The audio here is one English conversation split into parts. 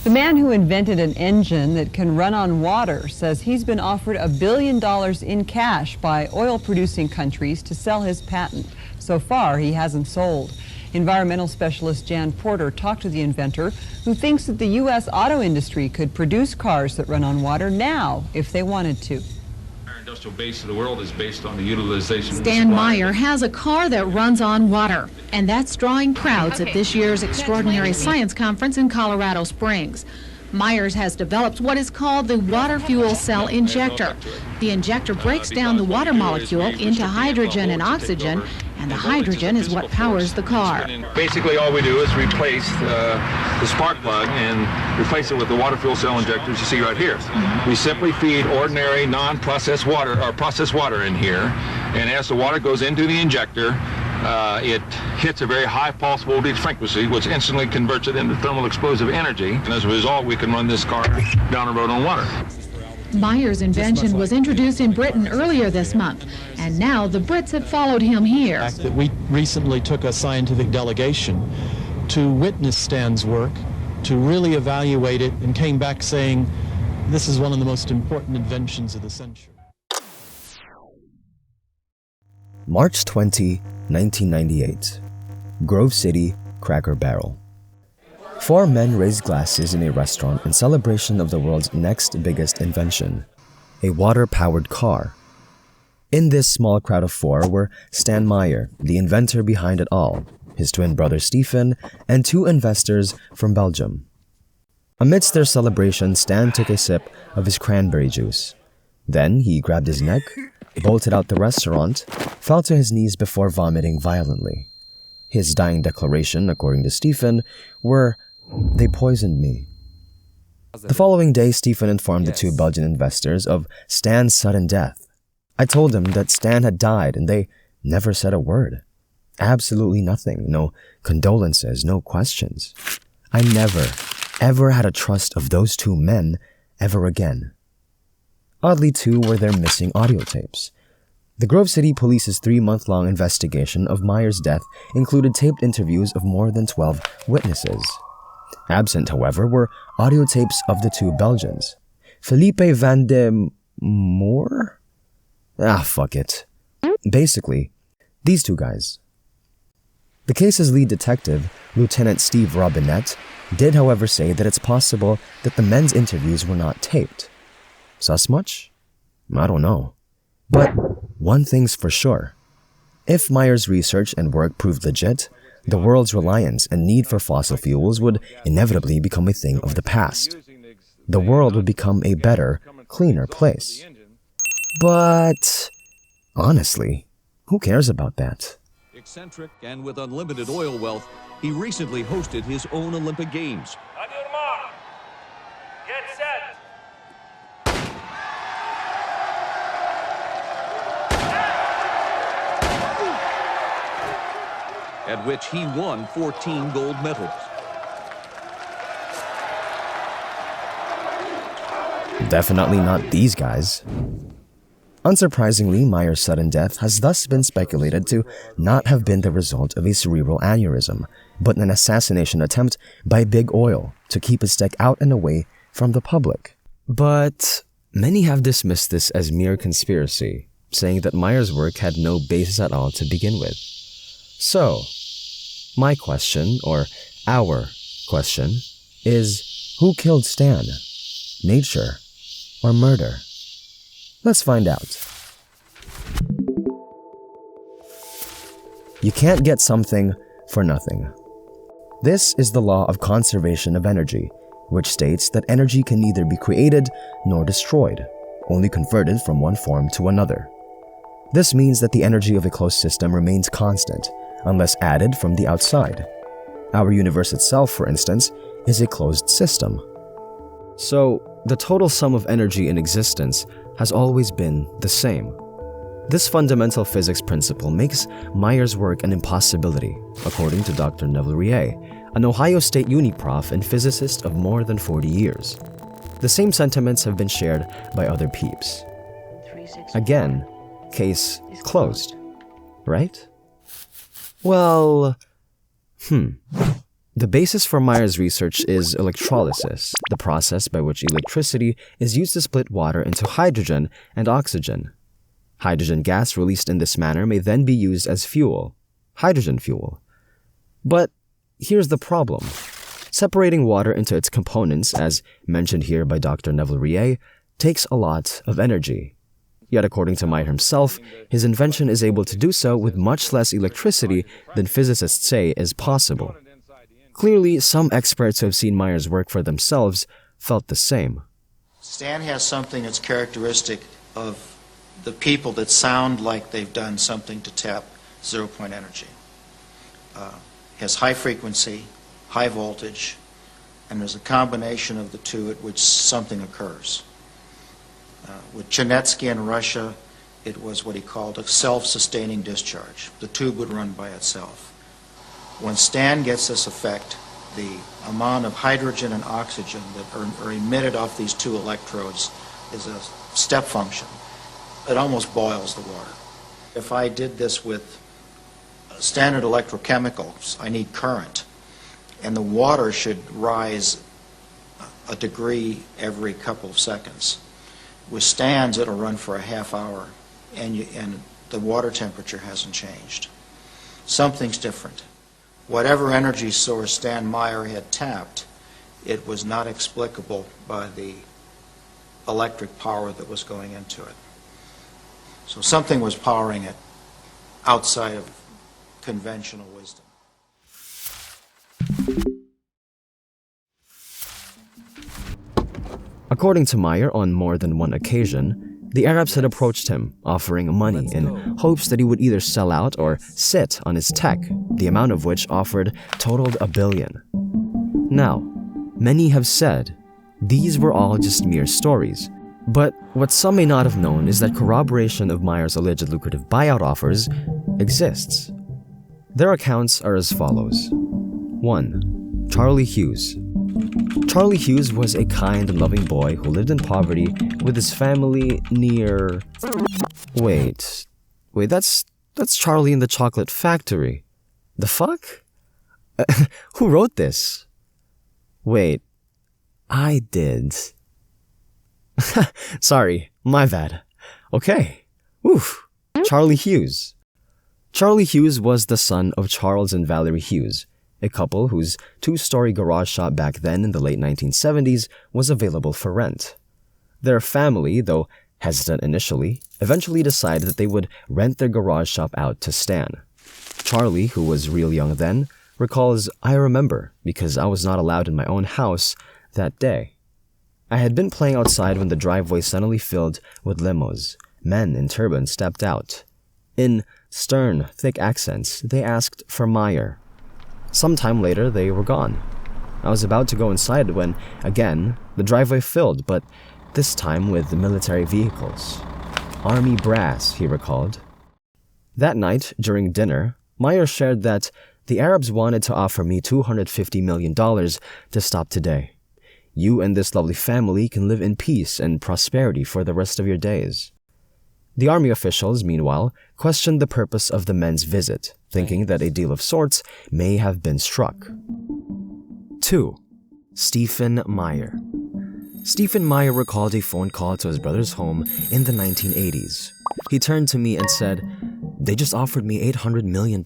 The man who invented an engine that can run on water says he's been offered $1 billion in cash by oil-producing countries to sell his patent. So far, he hasn't sold. Environmental specialist Jan Porter talked to the inventor, who thinks that the U.S. auto industry could produce cars that run on water now if they wanted to. Our industrial base of the world is based on the utilization. Stan Meyer has a car that runs on water, and that's drawing crowds at this year's Extraordinary Science Conference in Colorado Springs. Myers has developed what is called the water fuel cell injector. The injector breaks down the water molecule into hydrogen and oxygen, and the hydrogen is what powers the car. Basically, all we do is replace the spark plug and replace it with the water fuel cell injectors you see right here. We simply feed ordinary non-processed water or processed water in here, and as the water goes into the injector, it hits a very high pulse voltage frequency, which instantly converts it into thermal explosive energy. And as a result, we can run this car down the road on water. Meyer's invention was introduced in Britain earlier this month, and now the Brits have followed him here. We recently took a scientific delegation to witness Stan's work, to really evaluate it, and came back saying, this is one of the most important inventions of the century. March 20, 1998. Grove City, Cracker Barrel. 4 men raised glasses in a restaurant in celebration of the world's next biggest invention, a water-powered car. In this small crowd of 4 were Stan Meyer, the inventor behind it all, his twin brother Stephen, and 2 investors from Belgium. Amidst their celebration, Stan took a sip of his cranberry juice. Then he grabbed his neck, bolted out the restaurant, fell to his knees before vomiting violently. His dying declaration, according to Stephen, were, "They poisoned me." The following day, Stephen informed the 2 Belgian investors of Stan's sudden death. I told them that Stan had died and they never said a word. Absolutely nothing, no condolences, no questions. I never, ever had a trust of those 2 men ever again. Oddly, too, were their missing audio tapes. The Grove City Police's 3-month-long investigation of Meyer's death included taped interviews of more than 12 witnesses. Absent, however, were audio tapes of the 2 Belgians. Philippe van de Moor? Fuck it. Basically, these 2 guys. The case's lead detective, Lieutenant Steve Robinette, did however say that it's possible that the men's interviews were not taped. Sus much? I don't know. But one thing's for sure. If Meyer's research and work proved legit, the world's reliance and need for fossil fuels would inevitably become a thing of the past. The world would become a better, cleaner place. But honestly, who cares about that? Eccentric and with unlimited oil wealth, he recently hosted his own Olympic Games. Get set. At which he won 14 gold medals. Definitely not these guys. Unsurprisingly, Meyer's sudden death has thus been speculated to not have been the result of a cerebral aneurysm, but an assassination attempt by Big Oil to keep his tech out and away from the public. But many have dismissed this as mere conspiracy, saying that Meyer's work had no basis at all to begin with. So, my question, or our question, is who killed Stan? Nature or murder? Let's find out. You can't get something for nothing. This is the law of conservation of energy, which states that energy can neither be created nor destroyed, only converted from one form to another. This means that the energy of a closed system remains constant, unless added from the outside. Our universe itself, for instance, is a closed system. So, the total sum of energy in existence has always been the same. This fundamental physics principle makes Meyer's work an impossibility, according to Dr. Neville Rie, an Ohio State Uni prof and physicist of more than 40 years. The same sentiments have been shared by other peeps. Again, case closed, right? Well, The basis for Meyer's research is electrolysis, the process by which electricity is used to split water into hydrogen and oxygen. Hydrogen gas released in this manner may then be used as fuel, hydrogen fuel. But here's the problem. Separating water into its components, as mentioned here by Dr. Neville Rie, takes a lot of energy. Yet according to Meyer himself, his invention is able to do so with much less electricity than physicists say is possible. Clearly, some experts who have seen Meyer's work for themselves felt the same. Stan has something that's characteristic of the people that sound like they've done something to tap zero-point energy. Has high frequency, high voltage, and there's a combination of the two at which something occurs. With Chernetsky in Russia, it was what he called a self-sustaining discharge. The tube would run by itself. When Stan gets this effect, the amount of hydrogen and oxygen that are emitted off these two electrodes is a step function. It almost boils the water. If I did this with standard electrochemicals, I need current, and the water should rise a degree every couple of seconds. With Stan's, it'll run for a half hour, and the water temperature hasn't changed. Something's different. Whatever energy source Stan Meyer had tapped, it was not explicable by the electric power that was going into it. So something was powering it outside of conventional wisdom. According to Meyer, on more than one occasion, the Arabs had approached him, offering money in hopes that he would either sell out or sit on his tech, the amount of which offered totaled $1 billion. Now, many have said these were all just mere stories, but what some may not have known is that corroboration of Meyer's alleged lucrative buyout offers exists. Their accounts are as follows. 1. Charlie Hughes. Charlie Hughes was a kind and loving boy who lived in poverty with his family near... Wait, that's Charlie in the Chocolate Factory. The fuck? Who wrote this? Wait, I did. Sorry, my bad. Okay. Oof. Charlie Hughes. Charlie Hughes was the son of Charles and Valerie Hughes, a couple whose two-story garage shop back then in the late 1970s was available for rent. Their family, though hesitant initially, eventually decided that they would rent their garage shop out to Stan. Charlie, who was real young then, recalls, "I remember because I was not allowed in my own house that day. I had been playing outside when the driveway suddenly filled with limos. Men in turbans stepped out. In stern, thick accents, they asked for Meyer. Some time later, they were gone. I was about to go inside when, again, the driveway filled, but this time with military vehicles. Army brass," he recalled. That night, during dinner, Meyer shared that the Arabs wanted to offer me $250 million to stop today. You and this lovely family can live in peace and prosperity for the rest of your days. The army officials, meanwhile, questioned the purpose of the men's visit, thinking that a deal of sorts may have been struck. 2. Stephen Meyer. Stephen Meyer recalled a phone call to his brother's home in the 1980s. He turned to me and said, "They just offered me $800 million.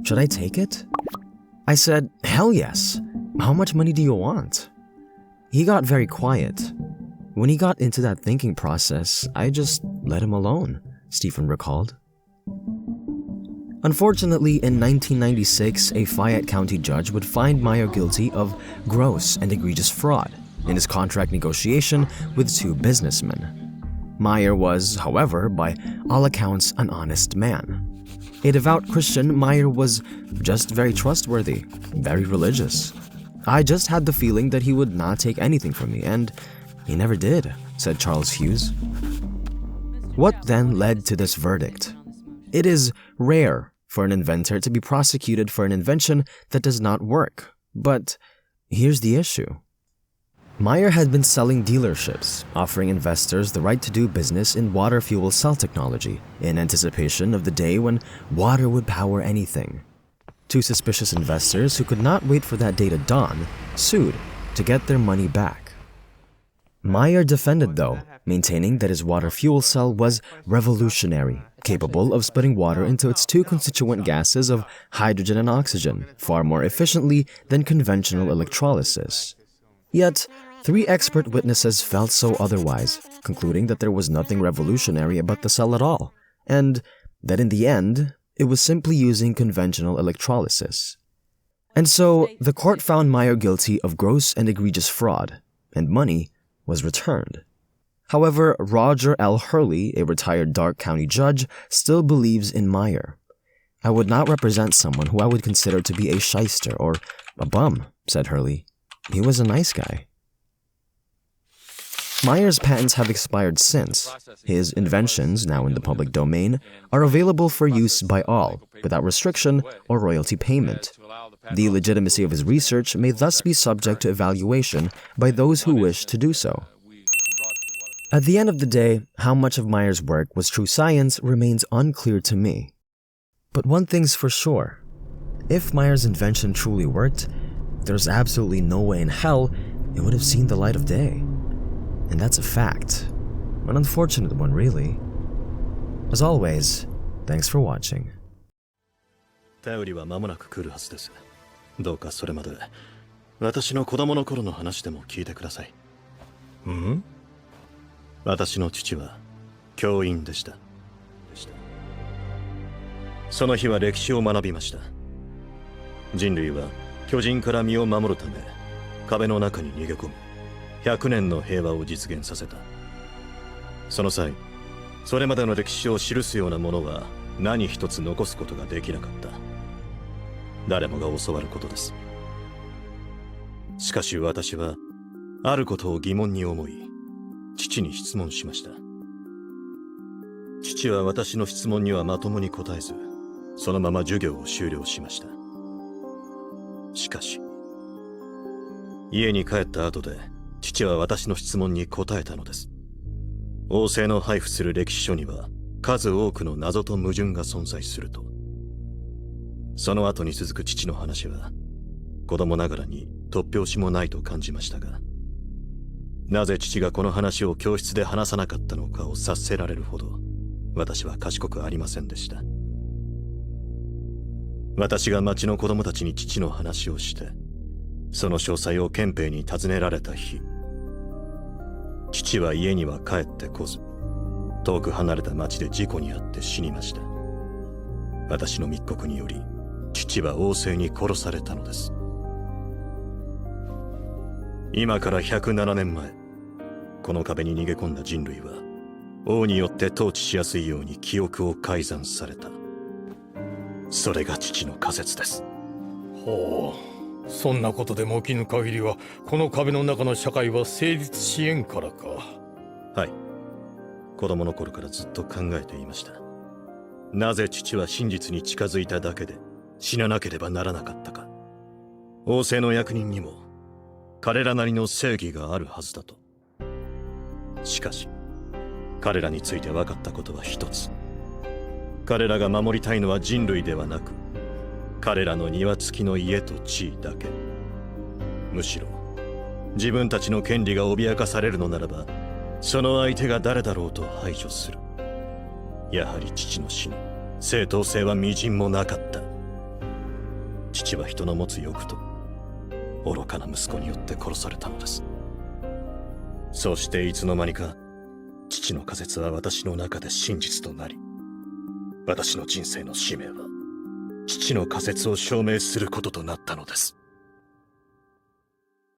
Should I take it?" I said, "Hell yes. How much money do you want?" He got very quiet. When he got into that thinking process, I just let him alone, Stephen recalled. Unfortunately, in 1996, a Fayette County judge would find Meyer guilty of gross and egregious fraud in his contract negotiation with two businessmen. Meyer was, however, by all accounts, an honest man. A devout Christian, Meyer was just very trustworthy, very religious. I just had the feeling that he would not take anything from me, and he never did, said Charles Hughes. What then led to this verdict? It is rare for an inventor to be prosecuted for an invention that does not work. But here's the issue. Meyer had been selling dealerships, offering investors the right to do business in water fuel cell technology in anticipation of the day when water would power anything. Two suspicious investors who could not wait for that day to dawn sued to get their money back. Meyer defended, though, maintaining that his water fuel cell was revolutionary, capable of splitting water into its two constituent gases of hydrogen and oxygen far more efficiently than conventional electrolysis. Yet, three expert witnesses felt so otherwise, concluding that there was nothing revolutionary about the cell at all, and that in the end, it was simply using conventional electrolysis. And so, the court found Meyer guilty of gross and egregious fraud, and money was returned. However, Roger L. Hurley, a retired Dark County judge, still believes in Meyer. "I would not represent someone who I would consider to be a shyster or a bum," said Hurley. "He was a nice guy." Meyer's patents have expired since. His inventions, now in the public domain, are available for use by all, without restriction or royalty payment. The legitimacy of his research may thus be subject to evaluation by those who wish to do so. At the end of the day, how much of Meyer's work was true science remains unclear to me. But one thing's for sure. If Meyer's invention truly worked, there's absolutely no way in hell it would have seen the light of day. And that's a fact. An unfortunate one, really. As always, thanks for watching. 便りは間もなく来るはずです。どうかそれまで私の子供の頃の話でも聞いてください。私の父は教員でした。その日は歴史を学びました。人類は巨人から身を守るため壁の中に逃げ込み、100年の平和を実現させた。その際、それまでの歴史を記すようなものは何一つ残すことができなかった。誰もが教わることです。しかし私はあることを疑問に思い、父に質問しました。父は私の質問にはまともに答えず、そのまま授業を終了しました。しかし、家に帰った後で父は私の質問に答えたのです。王政の配布する歴史書には数多くの謎と矛盾が存在すると。その後に続く父の話は子供ながらに突拍子もないと感じましたが、なぜ父がこの話を教室で話さなかったのかを察せられるほど私は賢くありませんでした。私が町の子供たちに父の話をして、その詳細を憲兵に尋ねられた日、父は家には帰ってこず、遠く離れた町で事故に遭って死にました。私の密告により、父は王政に殺されたのです。今から107年前、この壁に逃げ込んだ人類は、王によって統治しやすいように記憶を改ざんされた。それが父の仮説です。ほう、そんなことでも起きぬ限りは、この壁の中の社会は成立しえんからか。はい。子供の頃からずっと考えていました。なぜ父は真実に近づいただけで死ななければならなかったか。王政の役人にも彼らなりの正義があるはずだと。しかし、彼らについて分かったことは一つ。彼らが守りたいのは人類ではなく、彼らの庭付きの家と地位だけ。むしろ、自分たちの権利が脅かされるのならば、その相手が誰だろうと排除する。やはり父の死に正当性はみじんもなかった。父は人の持つ欲と愚かな息子によって殺されたのです。そしていつの間にか父の仮説は私の中で真実となり、私の人生の使命は父の仮説を証明することとなったのです。